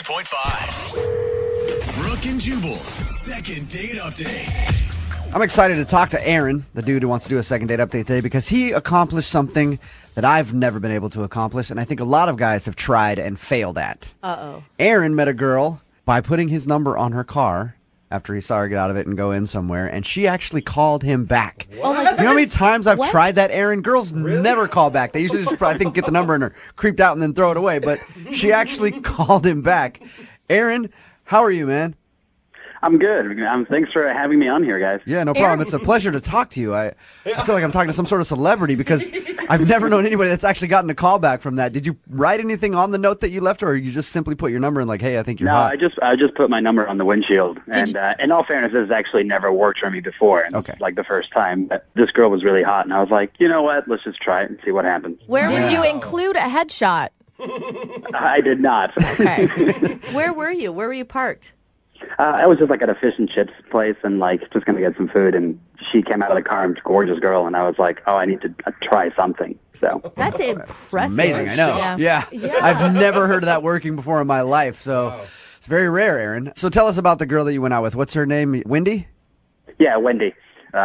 92.5. Brooke and Jubal's second date update. I'm excited to talk to Aaron, the dude who wants to do a second date update today, because he accomplished something that I've never been able to accomplish, and I think a lot of guys have tried and failed at. Uh-oh. Aaron met a girl by putting his number on her car after he saw her get out of it and go in somewhere, and she actually called him back. Oh my You know how many times I've What? tried that, Aaron? Girls never call back. They usually just, I think, get the number and are creeped out and then throw it away, but she actually called him back. Aaron, how are you, man? I'm good. Thanks for having me on here, guys. Yeah, no problem. It's a pleasure to talk to you. I feel like I'm talking to some sort of celebrity because I've never known anybody that's actually gotten a call back from that. Did you write anything on the note that you left, or you just simply put your number in like, hey, I think you're hot? I just put my number on the windshield. And in all fairness, this has actually never worked for me before. And Okay. It's like the first time. But this girl was really hot, and I was like, you know what? Let's just try it and see what happens. Where Did you include a headshot? I did not. Okay. Where were you? Where were you parked? I was just like at a fish and chips place and like just going to get some food. And she came out of the car and was a gorgeous girl. And I was like, oh, I need to try something. So That's impressive. Amazing, I know. Yeah. I've never heard of that working before in my life, so it's very rare, Aaron. So tell us about the girl that you went out with. What's her name? Wendy? Yeah, Wendy.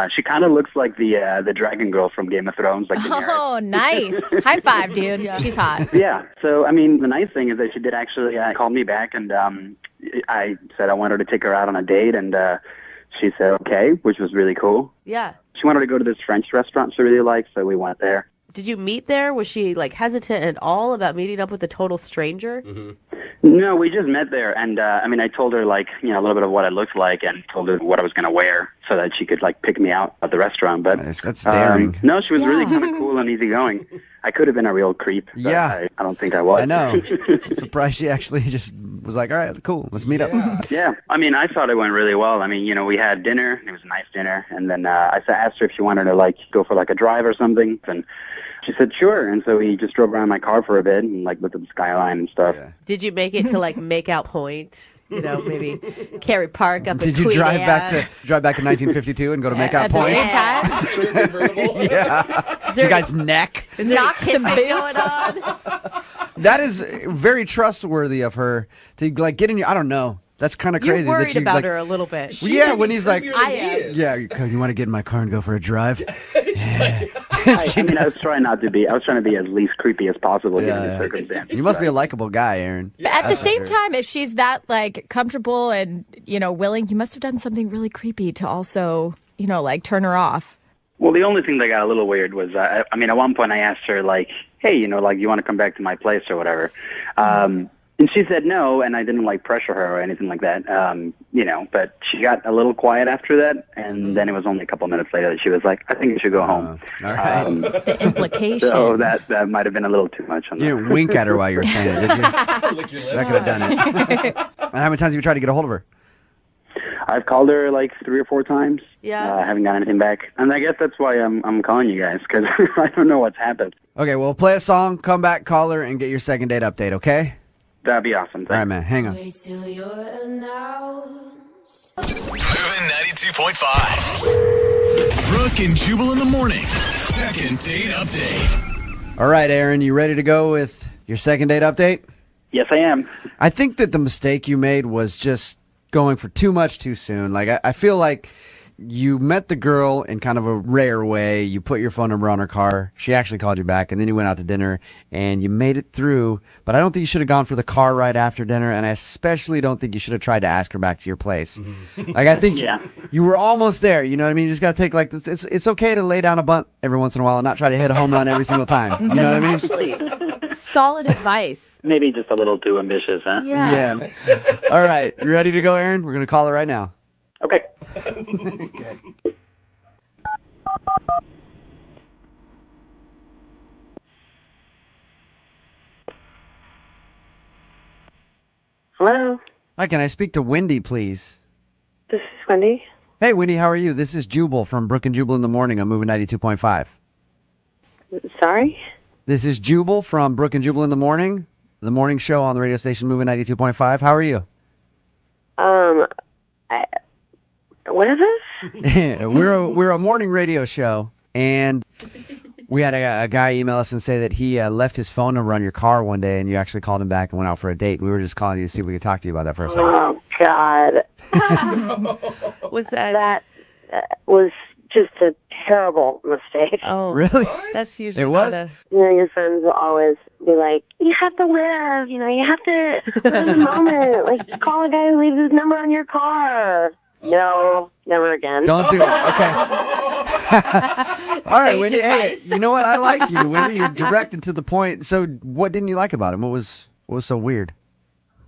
She kind of looks like the dragon girl from Game of Thrones. Like Daenerys. Oh, nice. High five, dude. She's hot. Yeah. So, I mean, the nice thing is that she did actually call me back, and I said I wanted to take her out on a date, and she said okay, which was really cool. Yeah. She wanted to go to this French restaurant she really liked, so we went there. Did you meet there? Was she like hesitant at all about meeting up with a total stranger? No, we just met there, and I mean, I told her like a little bit of what I looked like, and told her what I was going to wear, so that she could like pick me out at the restaurant. But Nice, that's daring. no, she was really kind of cool and easygoing. I could have been a real creep. But Yeah. I don't think I was. I know. I'm surprised she actually just was like, all right, cool, let's meet up. Yeah, I mean, I thought it went really well. I mean, we had dinner. It was a nice dinner, and then I asked her if she wanted to like go for like a drive or something, and she said sure. And so we just drove around my car for a bit and like looked at the skyline and stuff. Yeah. Did you make it to like make out point? Maybe Cary Park up in Did you Queen drive back Anne? to 1952 and go to Makeout At the Point? same time, Yeah. Is there, You guys' neck. is there knock some kissing boots. going on? That is very trustworthy of her to like get in your. I don't know. That's kind of You're crazy. worried that she, about like, her a little bit. Well, yeah, when he's like, I am. yeah, you want to get in my car and go for a drive? I mean, I was trying to be as least creepy as possible given the circumstances. You must be a likable guy, Aaron. but at the That's for same sure. time, if she's that like comfortable and willing, you must have done something really creepy to also like turn her off. Well, the only thing that got a little weird was, I mean, at one point I asked her, like, hey, like, you want to come back to my place or whatever? And she said no, and I didn't, like, pressure her or anything like that, but she got a little quiet after that, and then it was only a couple minutes later that she was like, I think you should go home. All right. The implication. So that might have been a little too much on You that. didn't wink at her while you were saying it, did you? That could have done it. And how many times have you tried to get a hold of her? I've called her, like, 3 or 4 times. Yeah. I haven't got anything back. And I guess that's why I'm calling you guys, because I don't know what's happened. Okay, well, play a song, come back, call her, and get your second date update, okay? That'd be awesome. All right, man, hang on. Moving 92.5. Brooke and Jubal in the mornings. Second date update. All right, Aaron, you ready to go with your second date update? Yes, I am. I think that the mistake you made was just going for too much too soon. Like, I feel like you met the girl in kind of a rare way. You put your phone number on her car. She actually called you back, and then you went out to dinner, and you made it through. But I don't think you should have gone for the car right after dinner, and I especially don't think you should have tried to ask her back to your place. Like, I think Yeah. you were almost there. You know what I mean? You just got to take, like, this. It's okay to lay down a bunt every once in a while and not try to hit a home run every single time. You know what I mean? Solid advice. Maybe just a little too ambitious, huh? Yeah. Yeah. All right. You ready to go, Aaron? We're going to call her right now. Okay. Hello, Hi, can I speak to Wendy, please? this is Wendy. Hey, Wendy, how are you? This is Jubal from Brooke and Jubal in the Morning. I'm moving 92.5. Sorry? This is Jubal from Brooke and Jubal in the Morning show on the radio station moving 92.5. How are you? What is this? we're a morning radio show, and We had a guy email us and say that he left his phone number on your car one day, and you actually called him back and went out for a date. We were just calling you to see if we could talk to you about that for a second. Oh, God. Was that? That was just a terrible mistake. Oh, Really? that's usually It was? not a. You know, your friends will always be like, you have to live, you know, you have to live in the moment. Like, call a guy who leaves his number on your car. No, never again. Don't do it. Okay. All right, Wendy. Hey, you know what? I like you, Wendy. You're direct and to the point. So, what didn't you like about him? What was so weird?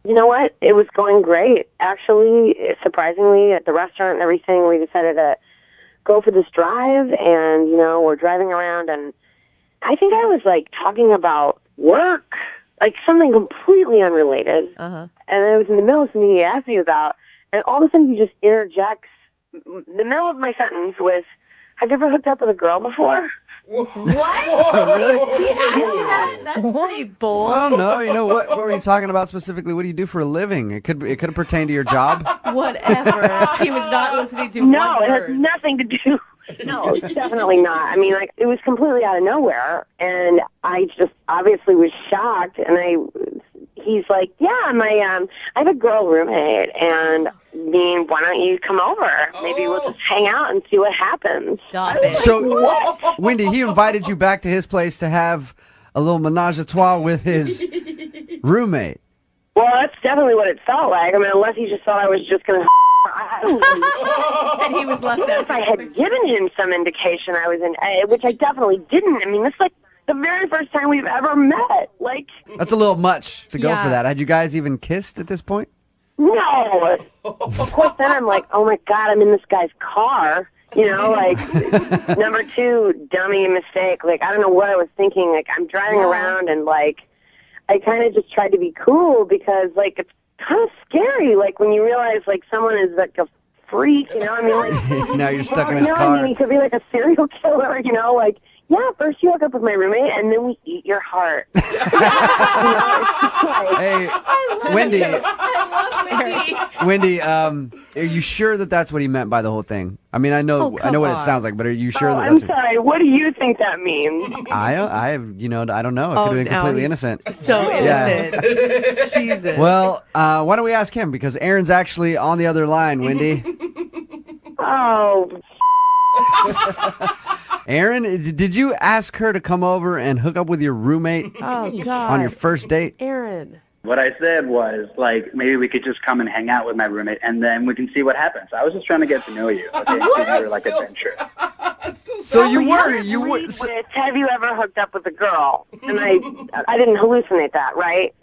You know what? It was going great. Actually, surprisingly, at the restaurant and everything, we decided to go for this drive, and, you know, we're driving around, and I think I was, like, talking about work, like something completely unrelated. Uh-huh. And it was in the middle of something he asked me about, and all of a sudden he just interjects the middle of my sentence with, have you ever hooked up with a girl before? What? Really? He asked you that? That's pretty bold. I don't know. You know what were you talking about specifically? What do you do for a living? It could have pertained to your job. Whatever. He was not listening to No, one it has word. nothing to do. No, definitely not. I mean, like, it was completely out of nowhere, and I just obviously was shocked, and he's like, yeah, I have a girl roommate, and why don't you come over? Maybe we'll just hang out and see what happens. Stop it. So, Wendy, he invited you back to his place to have a little menage a trois with his roommate. Well, that's definitely what it felt like. I mean, unless he just thought I was just going to And he was left if I out. had given him some indication I was in A, which I definitely didn't. I mean, this is like the very first time we've ever met. Like, That's a little much to go Yeah. for that. Had you guys even kissed at this point? no. Of course, then I'm like, oh my God, I'm in this guy's car. You know, like, number two, dummy mistake. Like, I don't know what I was thinking. Like, I'm driving around and, like, I kind of just tried to be cool because, like, it's kind of scary. Like, when you realize, like, someone is, like, a freak, you know? I mean, like, Now you're stuck in you his know, car. I mean, he could be, like, a serial killer, you know? Like, yeah, first you hook up with my roommate, and then we eat your heart. You know, it's just like, Hey, Wendy, I love Wendy. Wendy, are you sure that that's what he meant by the whole thing? I mean, I know Oh, I know what it come sounds like, but are you sure oh, that I'm that's what... sorry. What do you think that means? I don't know. It Oh, could have been now completely he's innocent. So Yeah. innocent. Jesus. Well, why don't we ask him? Because Aaron's actually on the other line, Wendy. Oh, Aaron, did you ask her to come over and hook up with your roommate Oh, God. on your first date? Aaron. What I said was, like, maybe we could just come and hang out with my roommate, and then we can see what happens. I was just trying to get to know you. Okay? You were like adventure. So you were, with, have you ever hooked up with a girl? And I didn't hallucinate that, right?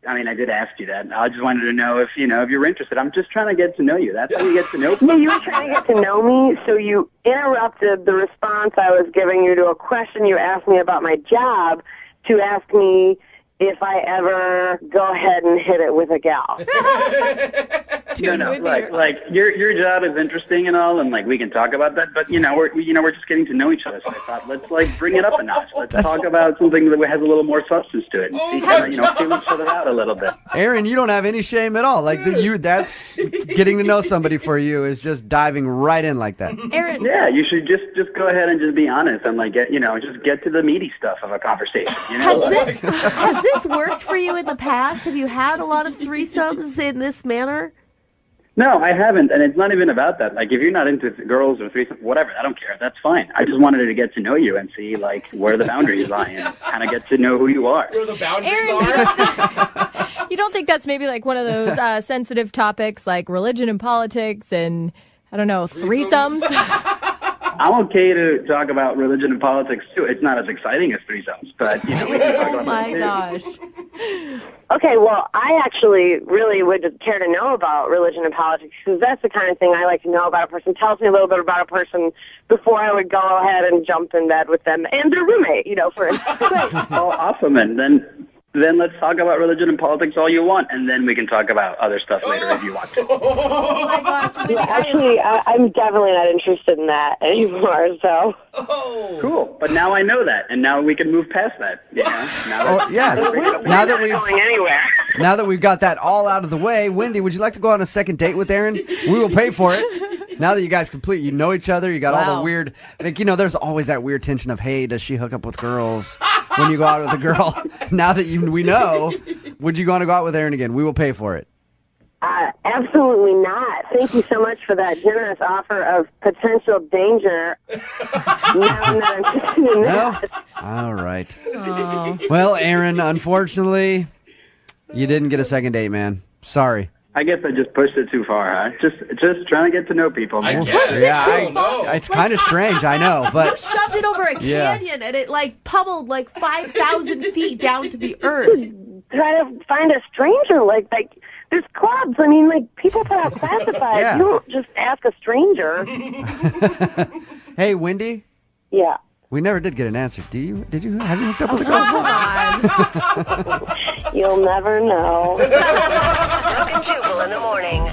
I mean, I did ask you that. I just wanted to know if you were interested. I'm just trying to get to know you. That's how you get to know people. Yeah, you were trying to get to know me, so you interrupted the response I was giving you to a question you asked me about my job to ask me if I ever go ahead and hit it with a gal. No, like your job is interesting and all, and like we can talk about that. But we're just getting to know each other. So I thought let's like bring it up a notch. Let's talk about something that has a little more substance to it. And see, feel each other out a little bit. Aaron, you don't have any shame at all. Like that's getting to know somebody for you is just diving right in like that. Aaron. Yeah, you should just go ahead and just be honest and like just get to the meaty stuff of a conversation. Has this worked for you in the past? Have you had a lot of threesomes in this manner? No, I haven't, and it's not even about that. Like, if you're not into girls or threesomes, whatever, I don't care. That's fine. I just wanted to get to know you and see, like, where the boundaries lie and kind of get to know who you are. Where the boundaries Aaron, you don't think that's maybe like one of those sensitive topics like religion and politics and, I don't know, threesomes? I'm okay to talk about religion and politics, too. It's not as exciting as threesomes, but, we can talk about Oh, my that, too. gosh. Okay, well, I actually really would care to know about religion and politics because that's the kind of thing I like to know about a person. Tells me a little bit about a person before I would go ahead and jump in bed with them and their roommate, for instance. Oh, awesome, and then let's talk about religion and politics all you want, and then we can talk about other stuff later if you want to. Oh, my gosh. Wendy, Actually, I'm definitely not interested in that anymore, so. Cool, but now I know that, and now we can move past that, Oh, yeah. We're Now that not we've going anywhere. Now that we've got that all out of the way, Wendy, would you like to go on a second date with Aaron? We will pay for it. Now that you guys you know each other, you got all Wow. the weird, like, there's always that weird tension of, hey, does she hook up with girls when you go out with a girl? Now that we know, would you want to go out with Aaron again? We will pay for it. Absolutely not. Thank you so much for that generous offer of potential danger. Now I'm not interested in No? that. All right. Well, Aaron, unfortunately, you didn't get a second date, man. Sorry. I guess I just pushed it too far, huh? Just trying to get to know people, I man. guess. Yeah, I don't know. It's kind of strange, I know, You but shoved it over a Yeah. canyon and it like pummeled like 5,000 feet down to the earth. Try to find a stranger. Like there's clubs. I mean, like, people put out classifieds. Yeah. You don't just ask a stranger. hey, Wendy, Yeah. we never did get an answer. Have you hooked up with a girl? Come on. You'll never know. Brooke and Jubal in the morning.